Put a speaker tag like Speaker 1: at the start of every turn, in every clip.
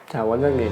Speaker 1: 자, 원장님,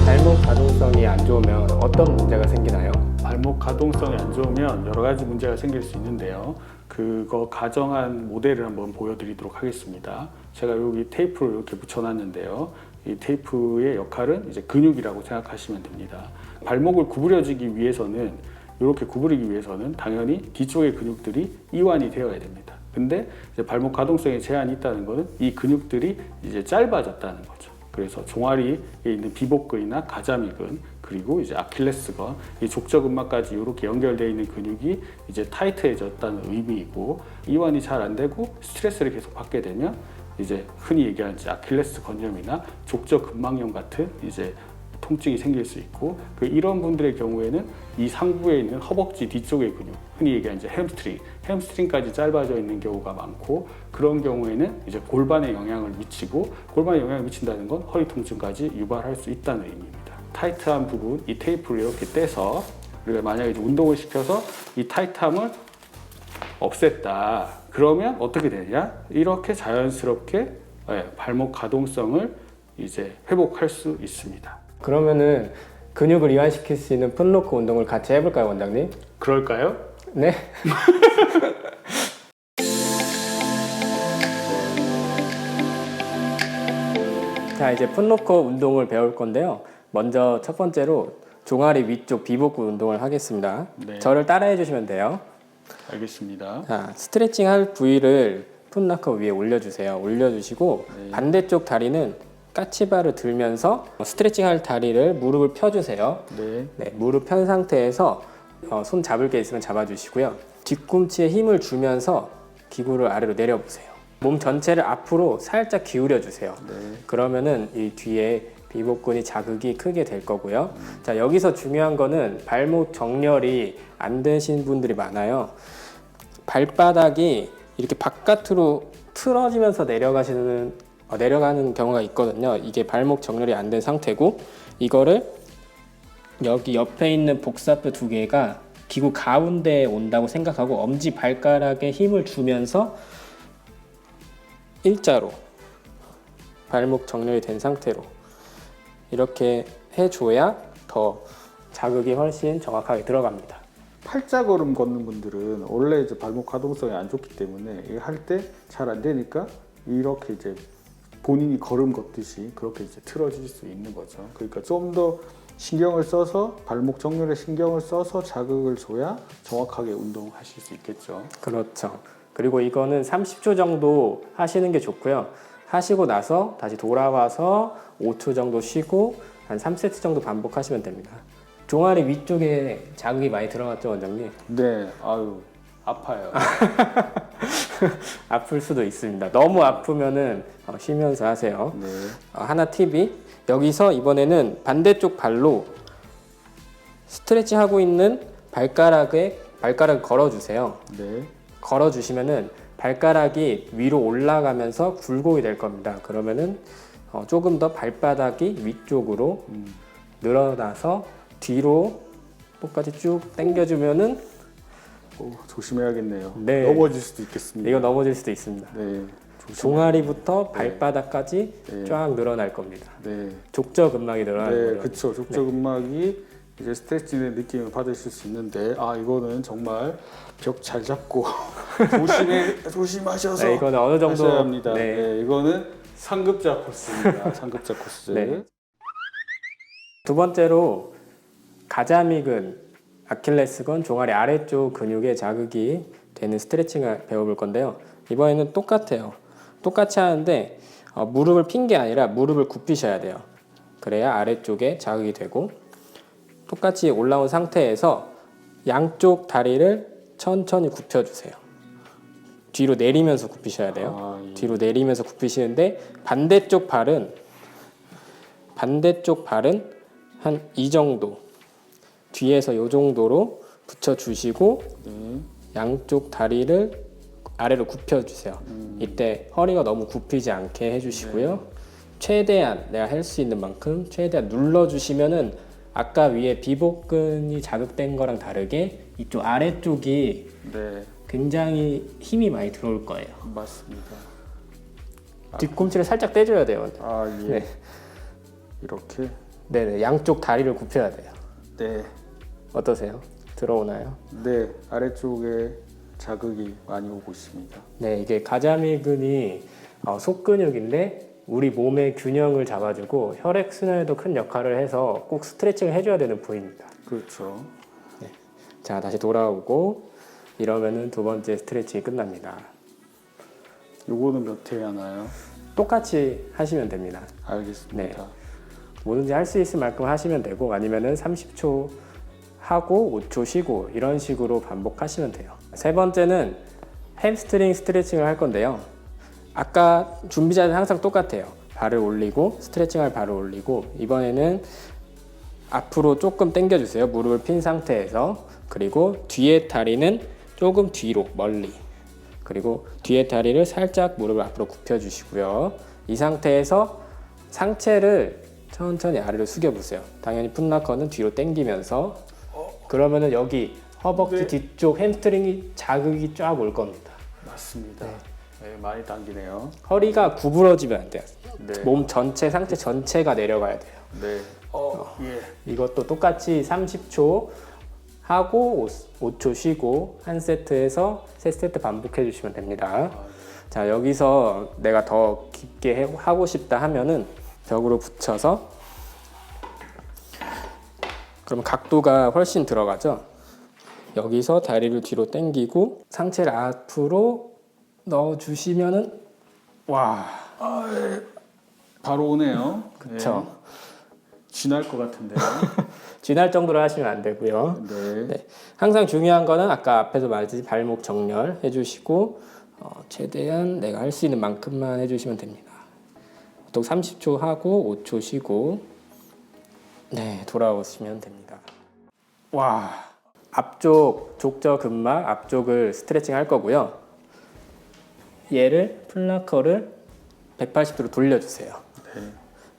Speaker 1: 발목 가동성이 안 좋으면 어떤 문제가 생기나요?
Speaker 2: 발목 가동성이 안 좋으면 여러 가지 문제가 생길 수 있는데요. 그거 가정한 모델을 한번 보여드리도록 하겠습니다. 제가 여기 테이프를 이렇게 붙여놨는데요. 이 테이프의 역할은 이제 근육이라고 생각하시면 됩니다. 발목을 구부려주기 위해서는 이렇게 구부리기 위해서는 당연히 뒤쪽의 근육들이 이완이 되어야 됩니다. 근데 이제 발목 가동성에 제한이 있다는 것은 이 근육들이 이제 짧아졌다는 거죠. 그래서 종아리에 있는 비복근이나 가자미근 그리고 이제 아킬레스건, 이 족저근막까지 이렇게 연결되어 있는 근육이 이제 타이트해졌다는 의미이고, 이완이 잘 안 되고 스트레스를 계속 받게 되면 이제 흔히 얘기하는 아킬레스 건염이나 족저근막염 같은 이제 통증이 생길 수 있고, 이런 분들의 경우에는 이 상부에 있는 허벅지 뒤쪽의 근육, 흔히 얘기하는 햄스트링까지 짧아져 있는 경우가 많고, 그런 경우에는 이제 골반에 영향을 미치고, 골반에 영향을 미친다는 건 허리 통증까지 유발할 수 있다는 의미입니다. 타이트한 부분, 이 테이프를 이렇게 떼서 우리가 만약에 이제 운동을 시켜서 이 타이트함을 없앴다. 그러면 어떻게 되냐? 이렇게 자연스럽게 발목 가동성을 이제 회복할 수 있습니다.
Speaker 1: 그러면은 근육을 이완시킬 수 있는 풋로크 운동을 같이 해볼까요, 원장님?
Speaker 2: 그럴까요?
Speaker 1: 네. 자, 이제 풋로커 운동을 배울 건데요. 먼저 첫 번째로 종아리 위쪽 비복근 운동을 하겠습니다.
Speaker 2: 네.
Speaker 1: 저를 따라해 주시면 돼요.
Speaker 2: 알겠습니다.
Speaker 1: 자, 스트레칭 할 부위를 풋로커 위에 올려주세요. 올려주시고
Speaker 2: 네.
Speaker 1: 반대쪽 다리는 까치발을 들면서 스트레칭 할 다리를 무릎을 펴주세요.
Speaker 2: 네.
Speaker 1: 네, 무릎 편 상태에서 손 잡을 게 있으면 잡아주시고요. 뒤꿈치에 힘을 주면서 기구를 아래로 내려보세요. 몸 전체를 앞으로 살짝 기울여 주세요.
Speaker 2: 네.
Speaker 1: 그러면은 이 뒤에 비복근이 자극이 크게 될 거고요. 자, 여기서 중요한 거는 발목 정렬이 안 되신 분들이 많아요. 발바닥이 이렇게 바깥으로 틀어지면서 내려가는 경우가 있거든요. 이게 발목 정렬이 안 된 상태고, 이거를 여기 옆에 있는 복사뼈 두 개가 기구 가운데에 온다고 생각하고 엄지 발가락에 힘을 주면서 일자로 발목 정렬이 된 상태로 이렇게 해줘야 더 자극이 훨씬 정확하게 들어갑니다.
Speaker 2: 팔자걸음 걷는 분들은 원래 이제 발목 가동성이 안 좋기 때문에 이거 할 때 잘 안 되니까 이렇게 이제 본인이 걸음 걷듯이 그렇게 이제 틀어질 수 있는 거죠. 그러니까 좀 더 신경을 써서 발목 정렬에 신경을 써서 자극을 줘야 정확하게 운동하실 수 있겠죠.
Speaker 1: 그렇죠. 그리고 이거는 30초 정도 하시는 게 좋고요. 하시고 나서 다시 돌아와서 5초 정도 쉬고 한 3세트 정도 반복하시면 됩니다. 종아리 위쪽에 자극이 많이 들어갔죠, 원장님?
Speaker 2: 네, 아유 아파요.
Speaker 1: 아플 수도 있습니다. 너무 아프면은 쉬면서 하세요.
Speaker 2: 네,
Speaker 1: 하나 팁이, 여기서 이번에는 반대쪽 발로 스트레칭 하고 있는 발가락을 걸어주세요.
Speaker 2: 네,
Speaker 1: 걸어주시면은 발가락이 위로 올라가면서 굴곡이 될 겁니다. 그러면은 조금 더 발바닥이 위쪽으로 늘어나서 뒤로 끝까지 쭉 당겨주면은
Speaker 2: 조심해야겠네요.
Speaker 1: 네.
Speaker 2: 넘어질 수도 있겠습니다.
Speaker 1: 이거 넘어질 수도 있습니다.
Speaker 2: 네,
Speaker 1: 종아리부터 발바닥까지
Speaker 2: 네.
Speaker 1: 쫙 늘어날 겁니다.
Speaker 2: 네,
Speaker 1: 족저근막이 늘어나는
Speaker 2: 네,
Speaker 1: 거죠.
Speaker 2: 그렇죠. 족저근막이 이제 스트레칭의 느낌을 받으실 수 있는데, 이거는 정말 벽 잘 잡고 조심하셔서
Speaker 1: 네, 이거는 어느 정도
Speaker 2: 하셔야 합니다.
Speaker 1: 네.
Speaker 2: 네, 이거는 상급자 코스입니다. 상급자 코스.
Speaker 1: 네. 두 번째로 가자미근, 아킬레스건, 종아리 아래쪽 근육에 자극이 되는 스트레칭을 배워볼 건데요. 이번에는 똑같아요. 똑같이 하는데 무릎을 핀 게 아니라 무릎을 굽히셔야 돼요. 그래야 아래쪽에 자극이 되고, 똑같이 올라온 상태에서 양쪽 다리를 천천히 굽혀주세요. 뒤로 내리면서 굽히셔야 돼요.
Speaker 2: 예.
Speaker 1: 뒤로 내리면서 굽히시는데 반대쪽 발은 한 이 정도, 뒤에서 이 정도로 붙여주시고 양쪽 다리를 아래로 굽혀주세요. 이때 허리가 너무 굽히지 않게 해주시고요. 최대한 내가 할 수 있는 만큼 최대한 눌러주시면은 아까 위에 비복근이 자극된 거랑 다르게 이쪽 아래쪽이
Speaker 2: 네,
Speaker 1: 굉장히 힘이 많이 들어올 거예요.
Speaker 2: 맞습니다.
Speaker 1: 뒤꿈치를 살짝 떼줘야 돼요.
Speaker 2: 예.
Speaker 1: 네.
Speaker 2: 이렇게.
Speaker 1: 네네, 양쪽 다리를 굽혀야 돼요.
Speaker 2: 네.
Speaker 1: 어떠세요? 들어오나요?
Speaker 2: 네, 아래쪽에 자극이 많이 오고 있습니다.
Speaker 1: 네, 이게 가자미근이 속근육인데 우리 몸의 균형을 잡아주고 혈액순환에도 큰 역할을 해서 꼭 스트레칭을 해줘야 되는 부위입니다.
Speaker 2: 그렇죠.
Speaker 1: 자, 다시 돌아오고 이러면은 두 번째 스트레칭이 끝납니다.
Speaker 2: 요거는 몇 회 하나요?
Speaker 1: 똑같이 하시면 됩니다.
Speaker 2: 알겠습니다.
Speaker 1: 뭐든지 할 수 있을 만큼 하시면 되고 아니면은 30초 하고 5초 쉬고 이런 식으로 반복하시면 돼요. 세 번째는 햄스트링 스트레칭을 할 건데요. 아까 준비 자세는 항상 똑같아요. 발을 올리고 스트레칭할 발을 올리고 이번에는 앞으로 조금 당겨주세요. 무릎을 핀 상태에서. 그리고 뒤에 다리는 조금 뒤로 멀리. 그리고 뒤에 다리를 살짝 무릎을 앞으로 굽혀주시고요. 이 상태에서 상체를 천천히 아래로 숙여보세요. 당연히 풋락커는 뒤로 당기면서 그러면은 여기 허벅지
Speaker 2: 네.
Speaker 1: 뒤쪽 햄스트링이 자극이 쫙 올 겁니다.
Speaker 2: 맞습니다. 네, 많이 당기네요.
Speaker 1: 허리가 구부러지면 안 돼요.
Speaker 2: 네.
Speaker 1: 몸 전체, 상체 전체가 내려가야 돼요.
Speaker 2: 네. 예.
Speaker 1: 이것도 똑같이 30초 하고 5초 쉬고 한 세트에서 세 세트 반복해 주시면 됩니다. 자, 여기서 내가 더 깊게 하고 싶다 하면은 벽으로 붙여서 그러면 각도가 훨씬 들어가죠. 여기서 다리를 뒤로 당기고 상체를 앞으로 넣어 주시면은 와,
Speaker 2: 바로 오네요.
Speaker 1: 그쵸.
Speaker 2: 네. 쥐날 것 같은데요.
Speaker 1: 쥐날 정도로 하시면 안 되고요.
Speaker 2: 네.
Speaker 1: 네. 항상 중요한 거는 아까 앞에서 말했듯이 발목 정렬 해주시고 최대한 내가 할 수 있는 만큼만 해주시면 됩니다. 보통 30초 하고 5초 쉬고 네, 돌아오시면 됩니다. 와, 앞쪽 족저근막 앞쪽을 스트레칭 할 거고요. 얘를 플라커를 180도로 돌려주세요.
Speaker 2: 네.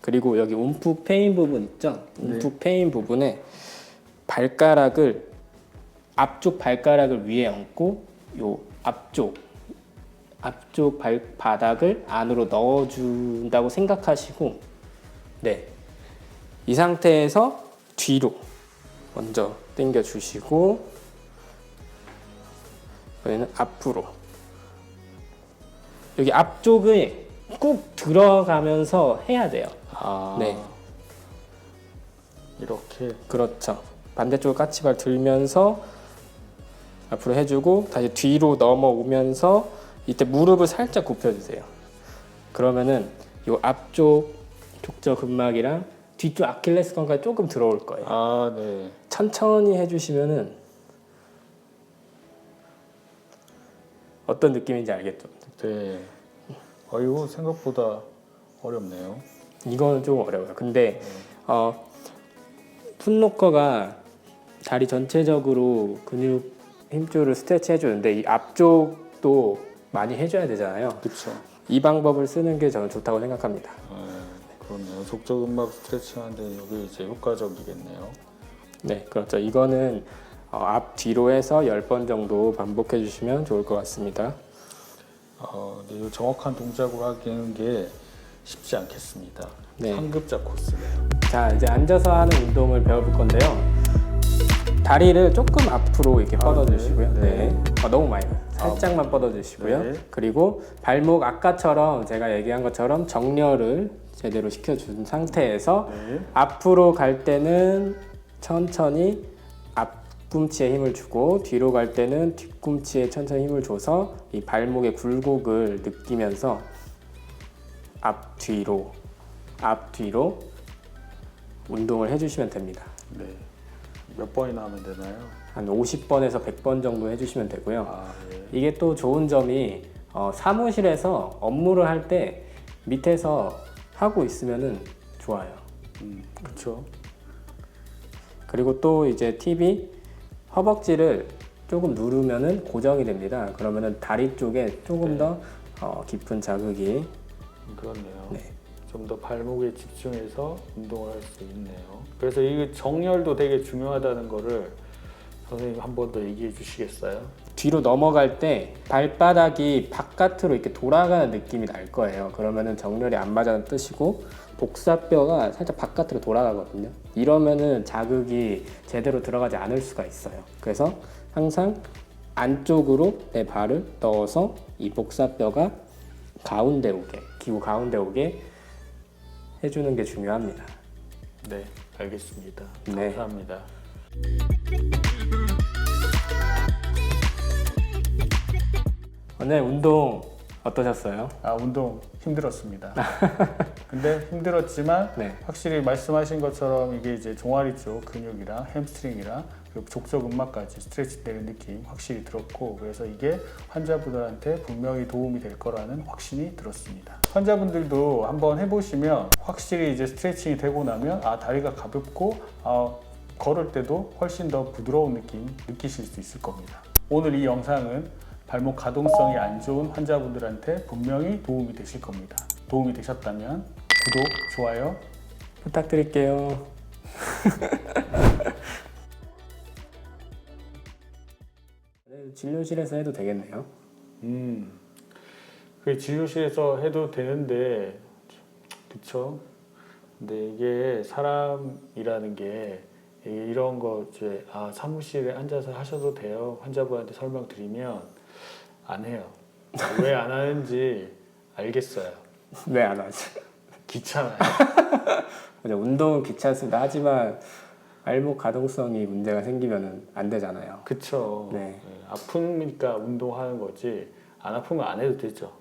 Speaker 1: 그리고 여기 움푹 패인 부분 있죠? 움푹 패인 부분에 발가락을 앞쪽 발가락을 위에 얹고 요 앞쪽 발바닥을 안으로 넣어준다고 생각하시고 네, 이 상태에서 뒤로 먼저 당겨 주시고 이번에는 앞으로 여기 앞쪽에 꾹 들어가면서 해야 돼요. 네,
Speaker 2: 이렇게.
Speaker 1: 그렇죠. 반대쪽 까치발 들면서 앞으로 해주고 다시 뒤로 넘어오면서 이때 무릎을 살짝 굽혀주세요. 그러면은 요 앞쪽 족저근막이랑 뒤쪽 아킬레스건까지 조금 들어올 거예요.
Speaker 2: 네.
Speaker 1: 천천히 해주시면은 어떤 느낌인지 알겠죠?
Speaker 2: 네. 이거 생각보다 어렵네요.
Speaker 1: 이거는 좀 어려워요. 근데 풋로커가 다리 전체적으로 근육 힘줄을 스트레치 해주는데 이 앞쪽도 많이 해줘야 되잖아요.
Speaker 2: 그렇죠.
Speaker 1: 이 방법을 쓰는 게 저는 좋다고 생각합니다.
Speaker 2: 그렇네요. 족저근막 스트레칭하는데 여기 이제 효과적이겠네요.
Speaker 1: 네, 그렇죠. 이거는 앞 뒤로 해서 10번 정도 반복해 주시면 좋을 것 같습니다.
Speaker 2: 네, 이 정확한 동작으로 하기에는 게 쉽지 않겠습니다.
Speaker 1: 네.
Speaker 2: 상급자 코스네요.
Speaker 1: 자, 이제 앉아서 하는 운동을 배워볼 건데요. 다리를 조금 앞으로 이렇게 뻗어주시고요.
Speaker 2: 네.
Speaker 1: 네. 너무 많이 가요. 살짝만 뻗어주시고요.
Speaker 2: 네.
Speaker 1: 그리고 발목 아까처럼 제가 얘기한 것처럼 정렬을 제대로 시켜준 상태에서
Speaker 2: 네.
Speaker 1: 앞으로 갈 때는 천천히 앞꿈치에 힘을 주고 뒤로 갈 때는 뒤꿈치에 천천히 힘을 줘서 이 발목의 굴곡을 느끼면서 앞뒤로 운동을 해주시면 됩니다.
Speaker 2: 네. 몇 번이나 하면 되나요?
Speaker 1: 한 50번에서 100번 정도 해주시면 되고요.
Speaker 2: 네.
Speaker 1: 이게 또 좋은 점이 사무실에서 업무를 할 때 밑에서 하고 있으면은 좋아요.
Speaker 2: 그렇죠.
Speaker 1: 그리고 또 이제 팁이 허벅지를 조금 누르면은 고정이 됩니다. 그러면은 다리 쪽에 조금 더 깊은 자극이
Speaker 2: 그렇네요.
Speaker 1: 네.
Speaker 2: 좀 더 발목에 집중해서 운동을 할 수 있네요. 그래서 이 정렬도 되게 중요하다는 거를 선생님 한 번 더 얘기해 주시겠어요?
Speaker 1: 뒤로 넘어갈 때 발바닥이 바깥으로 이렇게 돌아가는 느낌이 날 거예요. 그러면은 정렬이 안 맞아는 뜻이고 복사뼈가 살짝 바깥으로 돌아가거든요. 이러면은 자극이 제대로 들어가지 않을 수가 있어요. 그래서 항상 안쪽으로 내 발을 넣어서 이 복사뼈가 가운데 오게, 기구 가운데 오게 해주는 게 중요합니다.
Speaker 2: 네, 알겠습니다.
Speaker 1: 네.
Speaker 2: 감사합니다.
Speaker 1: 오늘 운동 어떠셨어요?
Speaker 2: 운동 힘들었습니다. 근데 힘들었지만
Speaker 1: 네.
Speaker 2: 확실히 말씀하신 것처럼 이게 이제 종아리 쪽 근육이랑 햄스트링이랑 그리고 족저 근막까지 스트레치 되는 느낌 확실히 들었고, 그래서 이게 환자분들한테 분명히 도움이 될 거라는 확신이 들었습니다. 환자분들도 한번 해보시면 확실히 이제 스트레칭이 되고 나면 다리가 가볍고 걸을 때도 훨씬 더 부드러운 느낌 느끼실 수 있을 겁니다. 오늘 이 영상은 발목 가동성이 안 좋은 환자분들한테 분명히 도움이 되실 겁니다. 도움이 되셨다면 구독, 좋아요
Speaker 1: 부탁드릴게요. 진료실에서 해도 되겠네요.
Speaker 2: 그 진료실에서 해도 되는데, 그쵸? 근데 이게 사람이라는 게 이런 거 이제 사무실에 앉아서 하셔도 돼요. 환자분한테 설명드리면 안 해요. 왜 안 하는지 알겠어요.
Speaker 1: 왜 안 하지?
Speaker 2: 귀찮아요.
Speaker 1: 운동은 귀찮습니다. 하지만 발목 가동성이 문제가 생기면 안 되잖아요.
Speaker 2: 그쵸.
Speaker 1: 네.
Speaker 2: 아프니까 운동하는 거지 안 아프면 안 해도 되죠.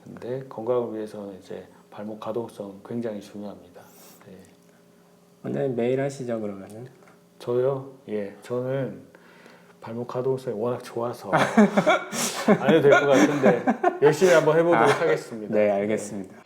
Speaker 2: 근데 건강을 위해서는 이제 발목 가동성 굉장히 중요합니다. 네.
Speaker 1: 오늘 매일 하시죠 그러면은?
Speaker 2: 저요? 예, 저는 발목 가동성이 워낙 좋아서 안 해도 될 것 같은데 열심히 한번 해보도록 하겠습니다.
Speaker 1: 네, 알겠습니다.